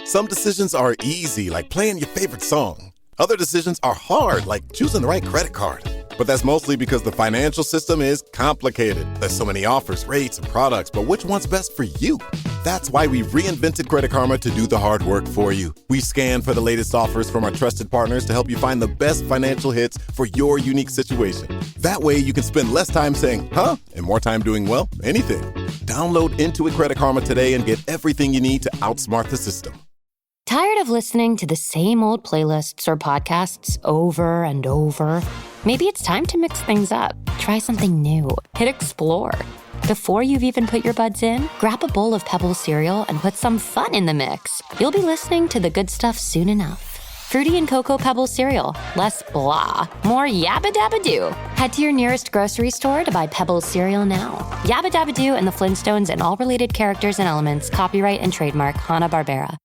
Some decisions are easy, like playing your favorite song. Other decisions are hard, like choosing the right credit card. But that's mostly because the financial system is complicated. There's so many offers, rates, and products, but which one's best for you? That's why we reinvented Credit Karma to do the hard work for you. We scan for the latest offers from our trusted partners to help you find the best financial hits for your unique situation. That way you can spend less time saying, huh, and more time doing, well, anything. Download Intuit Credit Karma today and get everything you need to outsmart the system. Tired of listening to the same old playlists or podcasts over and over? Maybe it's time to mix things up. Try something new. Hit explore. Before you've even put your buds in, grab a bowl of Pebbles cereal and put some fun in the mix. You'll be listening to the good stuff soon enough. Fruity and Cocoa Pebbles cereal. Less blah, more yabba dabba doo. Head to your nearest grocery store to buy Pebbles cereal now. Yabba dabba doo and the Flintstones and all related characters and elements. Copyright and trademark Hanna-Barbera.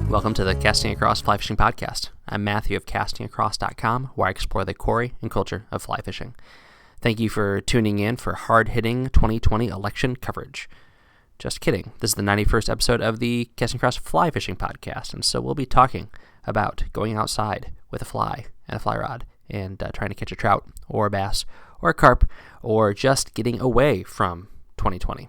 Welcome to the Casting Across Fly Fishing Podcast. I'm Matthew of castingacross.com, where I explore the quarry and culture of fly fishing. Thank you for tuning in for hard-hitting 2020 election coverage. Just kidding. This is the 91st episode of the Casting Across Fly Fishing Podcast, and so we'll be talking about going outside with a fly and a fly rod and trying to catch a trout or a bass or a carp or just getting away from 2020.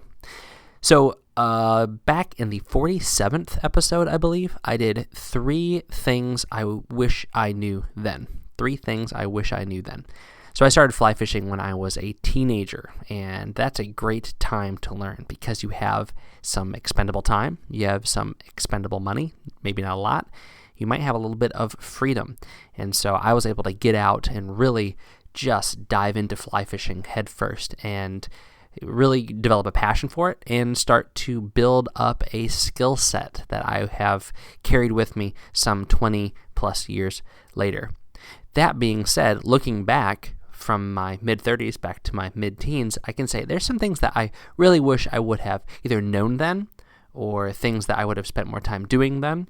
So, back in the 47th episode, I believe, I did 3 things I wish I knew then. 3 things I wish I knew then. So I started fly fishing when I was a teenager, and that's a great time to learn because you have some expendable time, you have some expendable money, maybe not a lot, you might have a little bit of freedom. And so I was able to get out and really just dive into fly fishing head first and really develop a passion for it and start to build up a skill set that I have carried with me some 20 plus years later. That being said, looking back from my mid-30s back to my mid-teens, I can say there's some things that I really wish I would have either known then or things that I would have spent more time doing then.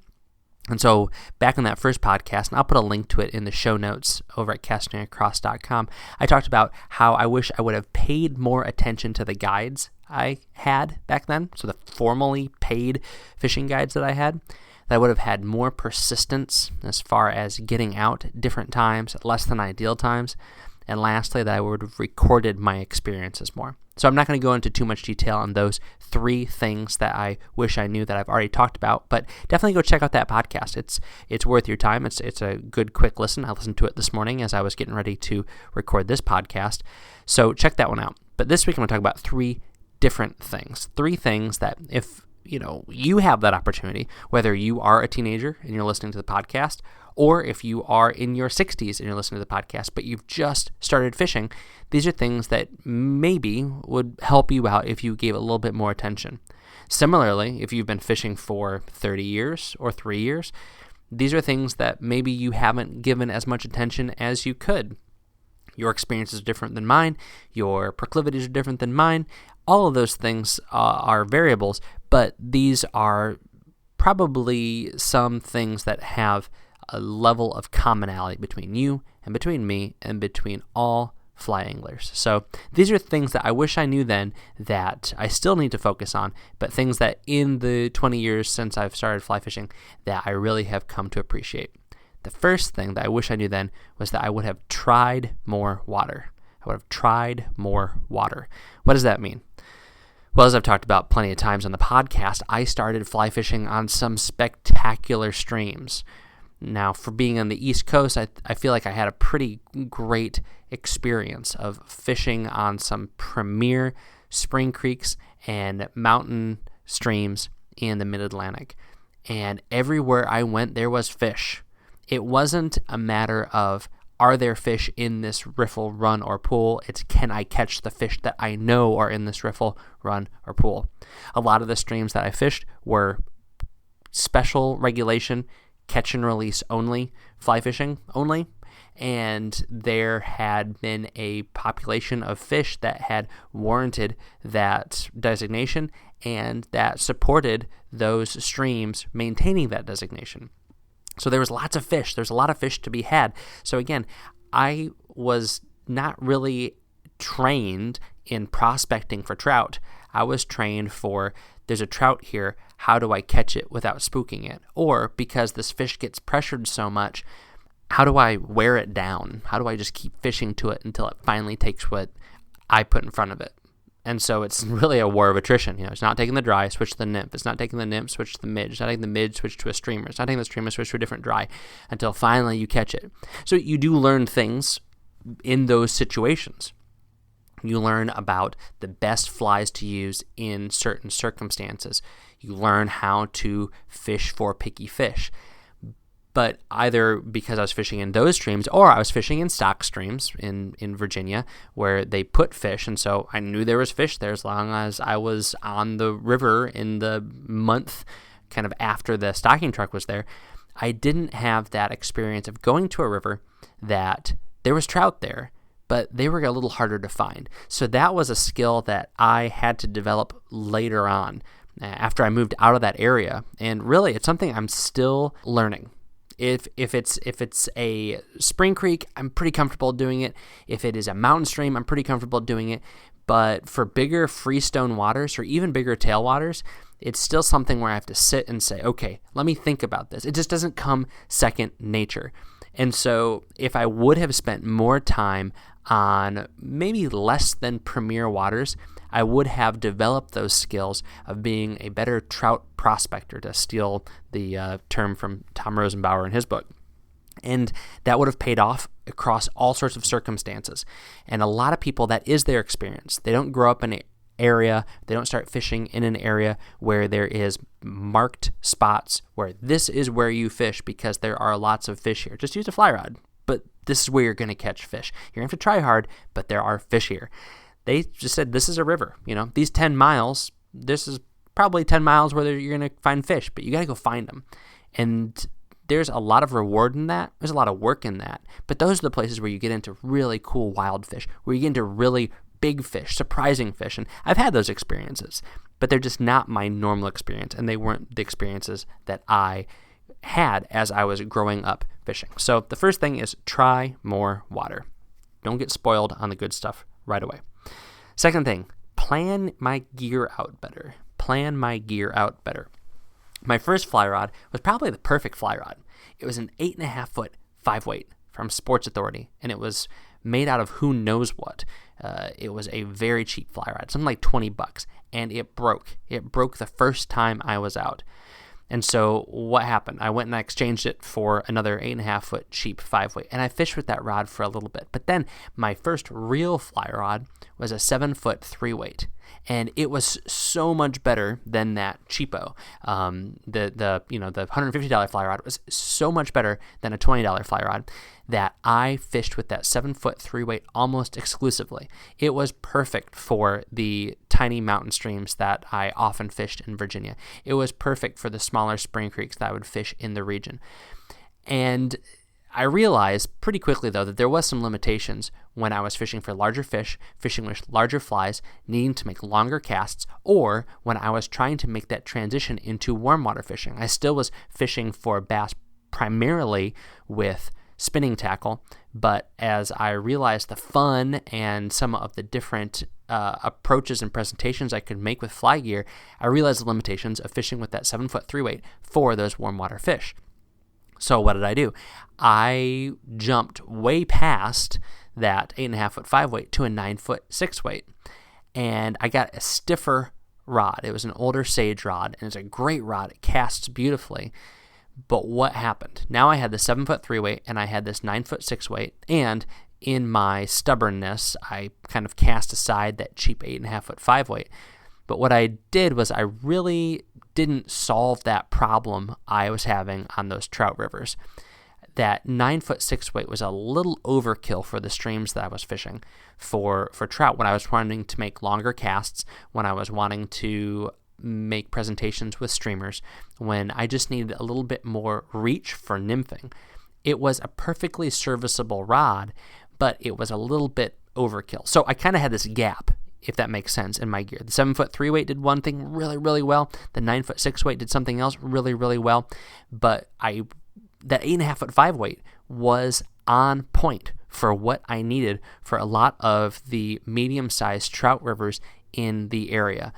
And so back in that first podcast, and I'll put a link to it in the show notes over at castingacross.com, I talked about how I wish I would have paid more attention to the guides I had back then, so the formally paid fishing guides that I had, that I would have had more persistence as far as getting out at different times, at less than ideal times, and lastly, that I would have recorded my experiences more. So I'm not going to go into too much detail on those 3 things that I wish I knew that I've already talked about, but definitely go check out that podcast. It's worth your time. It's a good quick listen. I listened to it this morning as I was getting ready to record this podcast. So check that one out. But this week I'm going to talk about 3 different things. 3 things that if you have that opportunity, whether you are a teenager and you're listening to the podcast, or if you are in your 60s and you're listening to the podcast, but you've just started fishing, these are things that maybe would help you out if you gave a little bit more attention. Similarly, if you've been fishing for 30 years or 3 years, these are things that maybe you haven't given as much attention as you could. Your experiences are different than mine. Your proclivities are different than mine. All of those things are variables, but these are probably some things that have a level of commonality between you and between me and between all fly anglers. So these are things that I wish I knew then that I still need to focus on, but things that in the 20 years since I've started fly fishing that I really have come to appreciate. The first thing that I wish I knew then was that I would have tried more water. I would have tried more water. What does that mean? Well, as I've talked about plenty of times on the podcast, I started fly fishing on some spectacular streams. Now, for being on the East Coast, I feel like I had a pretty great experience of fishing on some premier spring creeks and mountain streams in the Mid-Atlantic. And everywhere I went, there was fish. It wasn't a matter of, are there fish in this riffle, run, or pool? It's, can I catch the fish that I know are in this riffle, run, or pool? A lot of the streams that I fished were special regulation, catch and release only, fly fishing only, and there had been a population of fish that had warranted that designation and that supported those streams maintaining that designation. So there was lots of fish. There's a lot of fish to be had. So again, I was not really trained in prospecting for trout, I was trained for, there's a trout here, how do I catch it without spooking it? Or because this fish gets pressured so much, how do I wear it down? How do I just keep fishing to it until it finally takes what I put in front of it? And so it's really a war of attrition. It's not taking the dry, switch to the nymph. It's not taking the nymph, switch to the mid. It's not taking the mid, switch to a streamer. It's not taking the streamer, switch to a different dry until finally you catch it. So you do learn things in those situations. You learn about the best flies to use in certain circumstances. You learn how to fish for picky fish. But either because I was fishing in those streams or I was fishing in stock streams in Virginia where they put fish, and so I knew there was fish there as long as I was on the river in the month kind of after the stocking truck was there. I didn't have that experience of going to a river that there was trout there, but they were a little harder to find. So that was a skill that I had to develop later on after I moved out of that area. And really, it's something I'm still learning. If it's a spring creek, I'm pretty comfortable doing it. If it is a mountain stream, I'm pretty comfortable doing it. But for bigger freestone waters or even bigger tailwaters, it's still something where I have to sit and say, okay, let me think about this. It just doesn't come second nature. And so if I would have spent more time on maybe less than premier waters, I would have developed those skills of being a better trout prospector, to steal the term from Tom Rosenbauer in his book. And that would have paid off across all sorts of circumstances. And a lot of people, that is their experience. They don't grow up in an area, they don't start fishing in an area where there is marked spots where this is where you fish because there are lots of fish here. Just use a fly rod, but this is where you're going to catch fish. You're going to have to try hard, but there are fish here. They just said, this is a river. These 10 miles, this is probably 10 miles where you're going to find fish, but you got to go find them. And there's a lot of reward in that. There's a lot of work in that. But those are the places where you get into really cool wild fish, where you get into really big fish, surprising fish. And I've had those experiences, but they're just not my normal experience. And they weren't the experiences that I had as I was growing up fishing. So the first thing is try more water. Don't get spoiled on the good stuff right away. Second thing, plan my gear out better. Plan my gear out better. My first fly rod was probably the perfect fly rod. It was an 8.5 foot 5-weight from Sports Authority, and it was made out of who knows what. It was a very cheap fly rod, something like $20, and it broke. It broke the first time I was out. And so what happened? I went and I exchanged it for another 8.5 foot cheap 5-weight, and I fished with that rod for a little bit. But then my first real fly rod was a 7 foot 3-weight, and it was so much better than that cheapo. The $150 fly rod was so much better than a $20 fly rod that I fished with that 7 foot 3-weight almost exclusively. It was perfect for the tiny mountain streams that I often fished in Virginia. It was perfect for the smaller spring creeks that I would fish in the region. And I realized pretty quickly, though, that there was some limitations when I was fishing for larger fish, fishing with larger flies, needing to make longer casts, or when I was trying to make that transition into warm water fishing. I still was fishing for bass primarily with spinning tackle, but as I realized the fun and some of the different approaches and presentations I could make with fly gear, I realized the limitations of fishing with that 7 foot 3-weight for those warm water fish. So what did I do? I jumped way past that 8.5 foot 5-weight to a 9 foot 6-weight, and I got a stiffer rod. It was an older Sage rod, and it's a great rod. It casts beautifully. But what happened? Now I had the 7 foot 3-weight, and I had this 9 foot 6-weight, and in my stubbornness, I kind of cast aside that cheap 8.5 foot 5-weight. But what I did was I really didn't solve that problem I was having on those trout rivers. That 9 foot 6-weight was a little overkill for the streams that I was fishing for trout when I was wanting to make longer casts, when I was wanting to make presentations with streamers, when I just needed a little bit more reach for nymphing. It was a perfectly serviceable rod, but it was a little bit overkill. So I kind of had this gap, if that makes sense, in my gear. The 7 foot 3-weight did one thing really, really well. The 9 foot 6-weight did something else really, really well. But that 8.5 foot 5-weight was on point for what I needed for a lot of the medium-sized trout rivers in the area.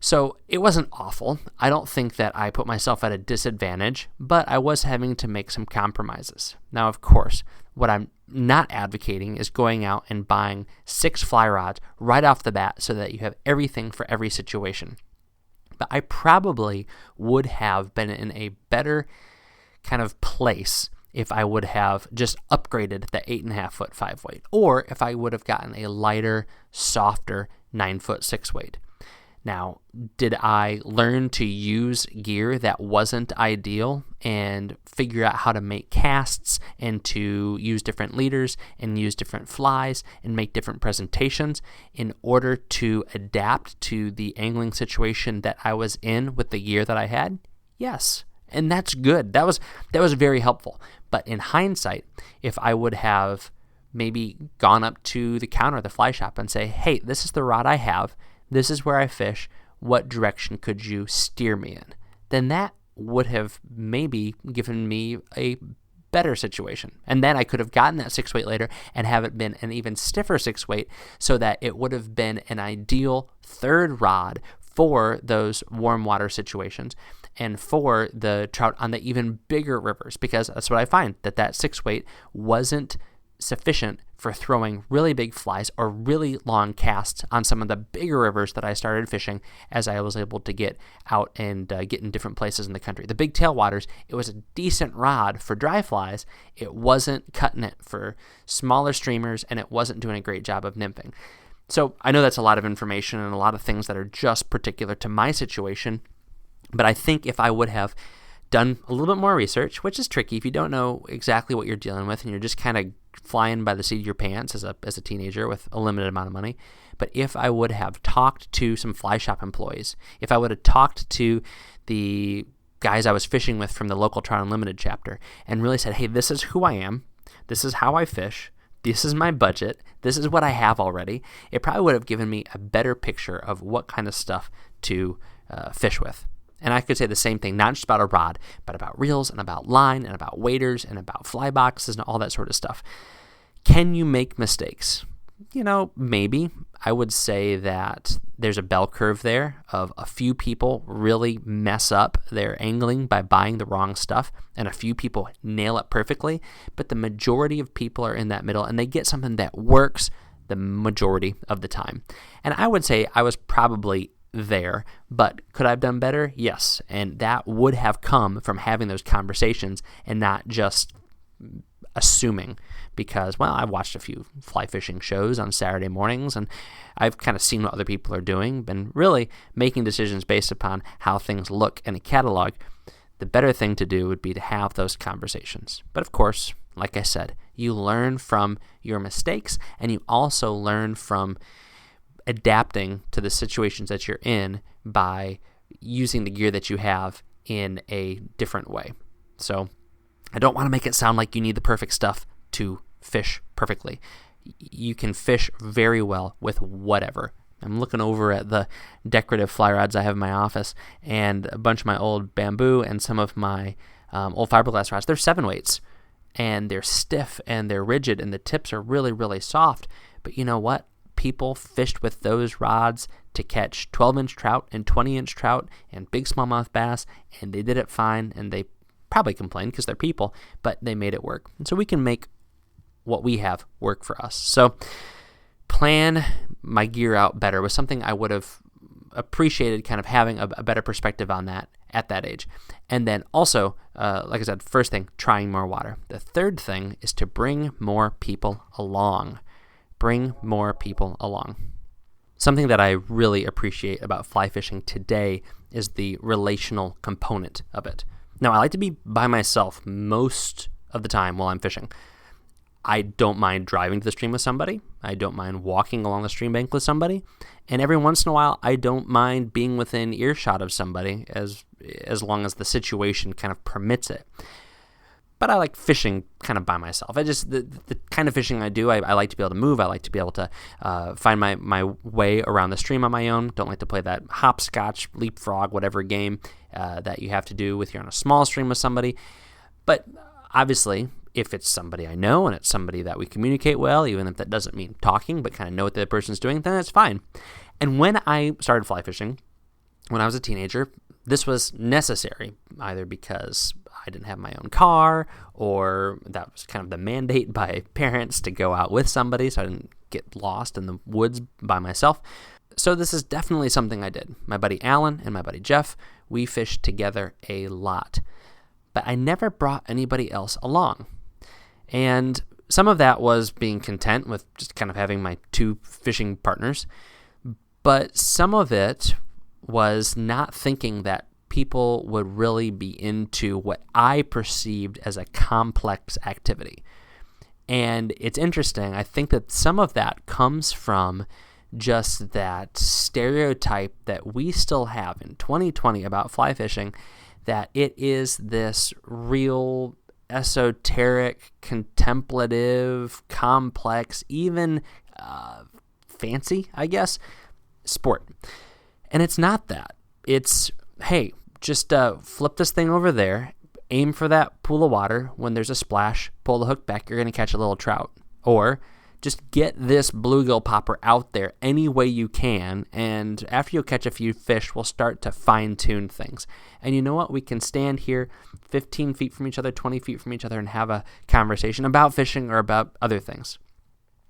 So it wasn't awful. I don't think that I put myself at a disadvantage, but I was having to make some compromises. Now, of course, what I'm not advocating is going out and buying 6 fly rods right off the bat so that you have everything for every situation. But I probably would have been in a better kind of place if I would have just upgraded the 8.5-foot 5-weight, or if I would have gotten a lighter, softer 9-foot 6-weight. Now, did I learn to use gear that wasn't ideal and figure out how to make casts and to use different leaders and use different flies and make different presentations in order to adapt to the angling situation that I was in with the gear that I had? Yes. And that's good. That was very helpful. But in hindsight, if I would have maybe gone up to the counter of the fly shop and say, hey, this is the rod I have. This is where I fish. What direction could you steer me in? Then that would have maybe given me a better situation. And then I could have gotten that 6-weight later and have it been an even stiffer 6-weight so that it would have been an ideal third rod for those warm water situations and for the trout on the even bigger rivers, because that's what I find, that 6-weight wasn't sufficient for throwing really big flies or really long casts on some of the bigger rivers that I started fishing as I was able to get out and get in different places in the country. The big tailwaters, it was a decent rod for dry flies. It wasn't cutting it for smaller streamers, and it wasn't doing a great job of nymphing. So I know that's a lot of information and a lot of things that are just particular to my situation, but I think if I would have done a little bit more research, which is tricky if you don't know exactly what you're dealing with and you're just kind of flying by the seat of your pants as a teenager with a limited amount of money. But if I would have talked to some fly shop employees, if I would have talked to the guys I was fishing with from the local Trout Unlimited chapter and really said, hey, this is who I am, this is how I fish, this is my budget, this is what I have already, it probably would have given me a better picture of what kind of stuff to fish with. And I could say the same thing, not just about a rod, but about reels and about line and about waders and about fly boxes and all that sort of stuff. Can you make mistakes? Maybe. I would say that there's a bell curve there of a few people really mess up their angling by buying the wrong stuff, and a few people nail it perfectly, but the majority of people are in that middle, and they get something that works the majority of the time. And I would say I was probably there, but could I have done better? Yes, and that would have come from having those conversations and not just assuming, because, well, I've watched a few fly fishing shows on Saturday mornings and I've kind of seen what other people are doing, been really making decisions based upon how things look in a catalog. The better thing to do would be to have those conversations. But of course, like I said, you learn from your mistakes and you also learn from adapting to the situations that you're in by using the gear that you have in a different way. So I don't want to make it sound like you need the perfect stuff to fish perfectly. You can fish very well with whatever. I'm looking over at the decorative fly rods I have in my office and a bunch of my old bamboo and some of my old fiberglass rods. They're 7-weights and they're stiff and they're rigid and the tips are really, really soft. But you know what? People fished with those rods to catch 12-inch trout and 20-inch trout and big smallmouth bass, and they did it fine, and they probably complained because they're people, but they made it work. And so we can make what we have work for us. So plan my gear out better was something I would have appreciated, kind of having a better perspective on that at that age. And then also, like I said, first thing, trying more water. The third thing is to bring more people along. Bring more people along. Something that I really appreciate about fly fishing today is the relational component of it. Now, I like to be by myself most of the time while I'm fishing. I don't mind driving to the stream with somebody. I don't mind walking along the stream bank with somebody. And every once in a while, I don't mind being within earshot of somebody as long as the situation kind of permits it. But I like fishing kind of by myself. The kind of fishing I do, I like to be able to move. I like to be able to find my way around the stream on my own. Don't like to play that hopscotch, leapfrog, whatever game that you have to do with you're on a small stream with somebody. But obviously, if it's somebody I know and it's somebody that we communicate well, even if that doesn't mean talking, but kind of know what the person's doing, then that's fine. And when I started fly fishing, when I was a teenager, this was necessary, either because I didn't have my own car, or that was kind of the mandate by parents to go out with somebody so I didn't get lost in the woods by myself. So this is definitely something I did. My buddy Alan and my buddy Jeff, we fished together a lot. But I never brought anybody else along. And some of that was being content with just kind of having my two fishing partners. But some of it was not thinking that people would really be into what I perceived as a complex activity. And it's interesting. I think that some of that comes from just that stereotype that we still have in 2020 about fly fishing, that it is this real esoteric, contemplative, complex, even fancy, I guess, sport. And it's not that. It's, hey, just flip this thing over there, aim for that pool of water. When there's a splash, pull the hook back, you're going to catch a little trout. Or just get this bluegill popper out there any way you can, and after you catch a few fish, we'll start to fine-tune things. And you know what? We can stand here 15 feet from each other, 20 feet from each other, and have a conversation about fishing or about other things.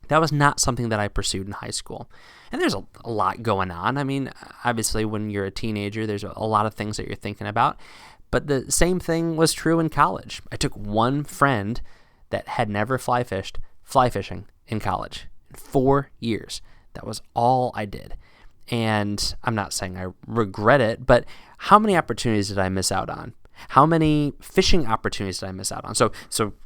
That was not something that I pursued in high school. And there's a lot going on. I mean, obviously, when you're a teenager, there's a lot of things that you're thinking about. But the same thing was true in college. I took one friend that had never fly fishing in college. In 4 years. That was all I did. And I'm not saying I regret it, but how many opportunities did I miss out on? How many fishing opportunities did I miss out on? So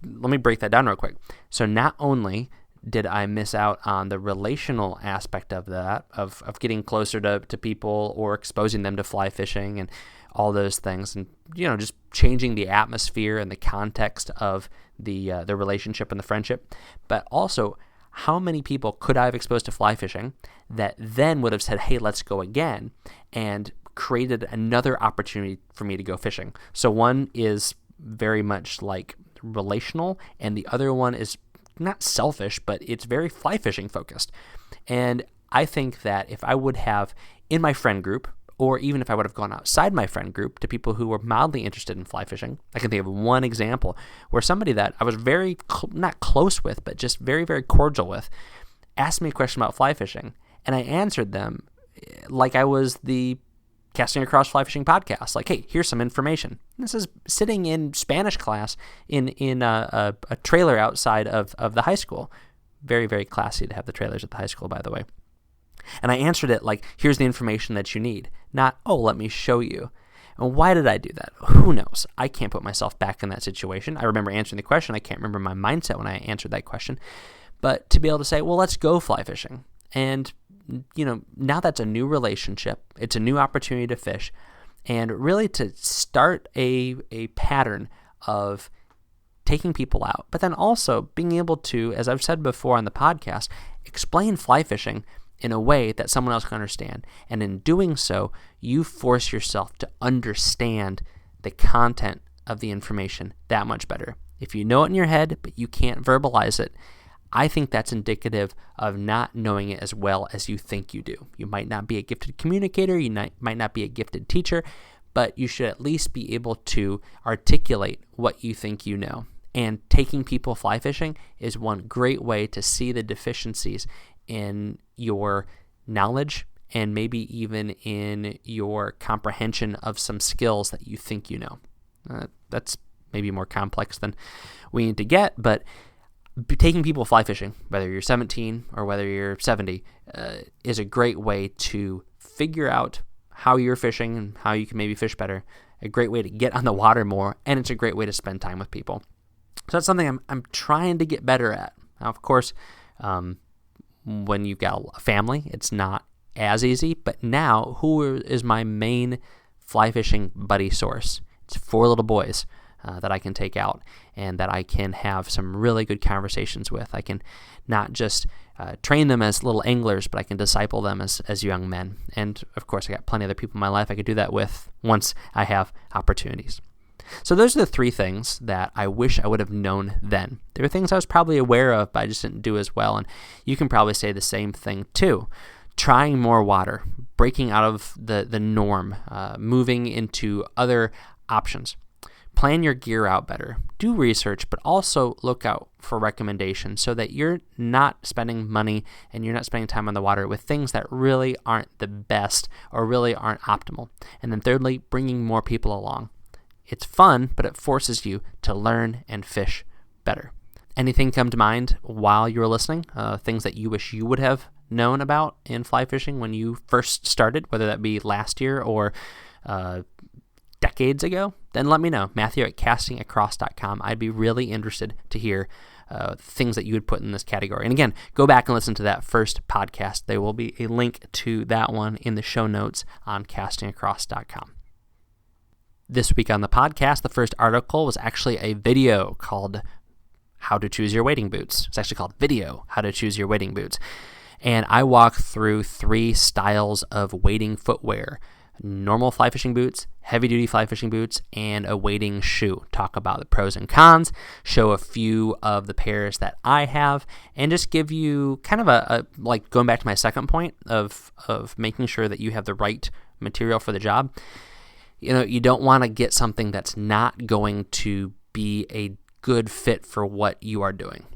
let me break that down real quick. So not only did I miss out on the relational aspect of that, of getting closer to people or exposing them to fly fishing and all those things, and just changing the atmosphere and the context of the relationship and the friendship, but also how many people could I have exposed to fly fishing that then would have said, hey, let's go again, and created another opportunity for me to go fishing. So one is very much like relational, and the other one is not selfish, but it's very fly fishing focused. And I think that if I would have in my friend group, or even if I would have gone outside my friend group to people who were mildly interested in fly fishing, I can think of one example where somebody that I was very, not close with, but just very, very cordial with, asked me a question about fly fishing, and I answered them like I was the Casting Across Fly Fishing podcast. Like, hey, here's some information. This is sitting in Spanish class in a trailer outside of the high school. Very, very classy to have the trailers at the high school, by the way. And I answered it like, here's the information that you need. Not, oh, let me show you. And why did I do that? Who knows? I can't put myself back in that situation. I remember answering the question. I can't remember my mindset when I answered that question. But to be able to say, well, let's go fly fishing. And, now that's a new relationship. It's a new opportunity to fish. And really to start a pattern of taking people out, but then also being able to, as I've said before on the podcast, explain fly fishing in a way that someone else can understand. And in doing so, you force yourself to understand the content of the information that much better. If you know it in your head, but you can't verbalize it, I think that's indicative of not knowing it as well as you think you do. You might not be a gifted communicator, you might not be a gifted teacher, but you should at least be able to articulate what you think you know. And taking people fly fishing is one great way to see the deficiencies in your knowledge and maybe even in your comprehension of some skills that you think you know. That's maybe more complex than we need to get, but taking people fly fishing, whether you're 17 or whether you're 70, is a great way to figure out how you're fishing and how you can maybe fish better, a great way to get on the water more, and it's a great way to spend time with people. So that's something I'm trying to get better at. Now, of course, when you've got a family, it's not as easy, but now who is my main fly fishing buddy source? It's 4 little boys that I can take out and that I can have some really good conversations with. I can not just train them as little anglers, but I can disciple them as young men. And of course, I got plenty of other people in my life I could do that with once I have opportunities. So those are the three things that I wish I would have known then. There were things I was probably aware of, but I just didn't do as well. And you can probably say the same thing too. Trying more water, breaking out of the norm, moving into other options. Plan your gear out better. Do research, but also look out for recommendations so that you're not spending money and you're not spending time on the water with things that really aren't the best or really aren't optimal. And then thirdly, bringing more people along. It's fun, but it forces you to learn and fish better. Anything come to mind while you were listening? Things that you wish you would have known about in fly fishing when you first started, whether that be last year or decades ago? Then let me know. Matthew at castingacross.com. I'd be really interested to hear things that you would put in this category. And again, go back and listen to that first podcast. There will be a link to that one in the show notes on castingacross.com. This week on the podcast, the first article was actually a video called How to Choose Your Wading Boots. It's actually called Video, How to Choose Your Wading Boots. And I walk through 3 styles of wading footwear: normal fly fishing boots, heavy-duty fly fishing boots, and a wading shoe. Talk about the pros and cons, show a few of the pairs that I have, and just give you kind of a like going back to my second point of making sure that you have the right material for the job. You know, you don't want to get something that's not going to be a good fit for what you are doing.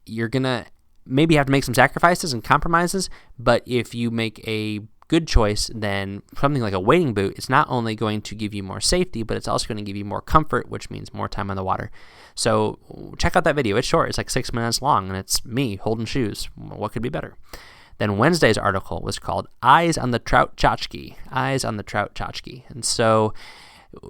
You're going to maybe have to make some sacrifices and compromises, but if you make a good choice, then something like a wading boot, it's not only going to give you more safety, but it's also going to give you more comfort, which means more time on the water. So check out that video. It's short. It's like 6 minutes long, and it's me holding shoes. What could be better? Then Wednesday's article was called Eyes on the Trout Tchotchke. Eyes on the Trout Tchotchke. And so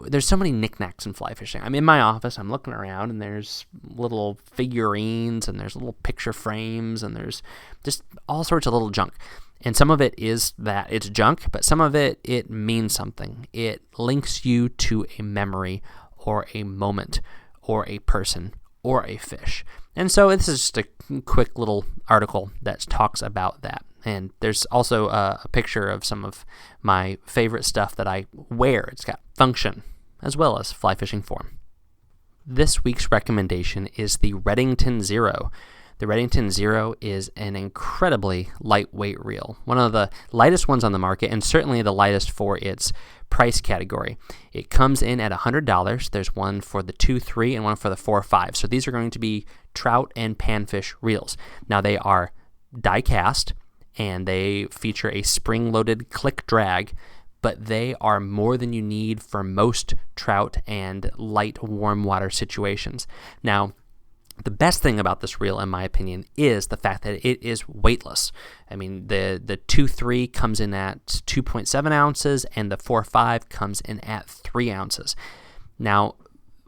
there's so many knickknacks in fly fishing. I'm in my office, I'm looking around, and there's little figurines, and there's little picture frames, and there's just all sorts of little junk. And some of it is that it's junk, but some of it means something. It links you to a memory or a moment or a person or a fish. And so this is just a quick little article that talks about that. And there's also a picture of some of my favorite stuff that I wear. It's got function as well as fly fishing form. This week's recommendation is the Redington Zero. The Redington Zero is an incredibly lightweight reel, one of the lightest ones on the market, and certainly the lightest for its price category. It comes in at $100. There's one for the 2.3 and one for the 4.5. So these are going to be trout and panfish reels. Now they are die cast, and they feature a spring-loaded click drag, but they are more than you need for most trout and light warm water situations. Now, the best thing about this reel, in my opinion, is the fact that it is weightless. I mean, the 2.3 comes in at 2.7 ounces, and the 4.5 comes in at 3 ounces. Now,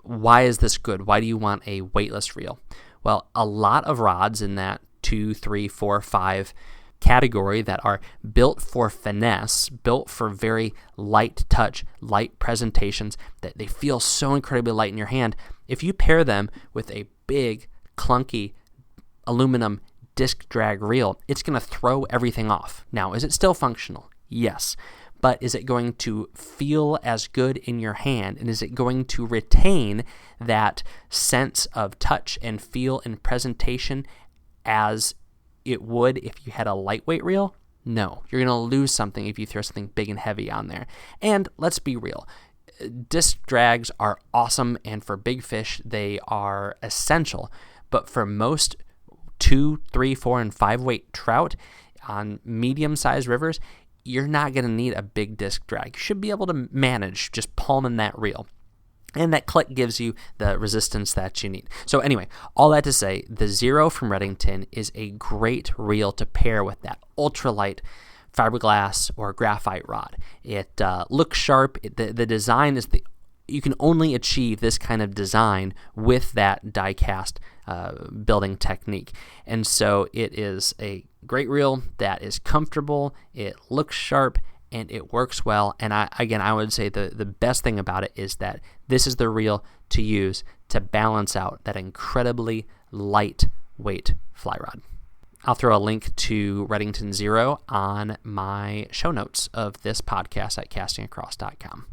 why is this good? Why do you want a weightless reel? Well, a lot of rods in that 2, 3, 4, 5 category that are built for finesse, built for very light touch, light presentations, that they feel so incredibly light in your hand. If you pair them with a big, clunky aluminum disc drag reel, it's going to throw everything off. Now, is it still functional? Yes. But is it going to feel as good in your hand? And is it going to retain that sense of touch and feel and presentation as it would if you had a lightweight reel? No. You're going to lose something if you throw something big and heavy on there. And let's be real. Disc drags are awesome, and for big fish, they are essential. But for most 2, 3, 4, and 5 weight trout on medium-sized rivers, you're not going to need a big disc drag. You should be able to manage just palming that reel. And that click gives you the resistance that you need. So anyway, all that to say, the Zero from Redington is a great reel to pair with that ultralight fiberglass or graphite rod. It looks sharp. The design is you can only achieve this kind of design with that die cast building technique. And so it is a great reel that is comfortable, it looks sharp, and it works well. And I would say the best thing about it is that this is the reel to use to balance out that incredibly lightweight fly rod. I'll throw a link to Redington Zero on my show notes of this podcast at castingacross.com.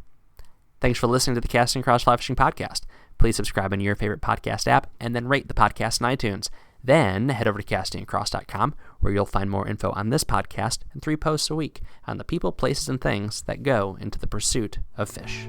Thanks for listening to the Casting Across Fly Fishing Podcast. Please subscribe on your favorite podcast app and then rate the podcast in iTunes. Then head over to castingacross.com where you'll find more info on this podcast and 3 posts a week on the people, places, and things that go into the pursuit of fish.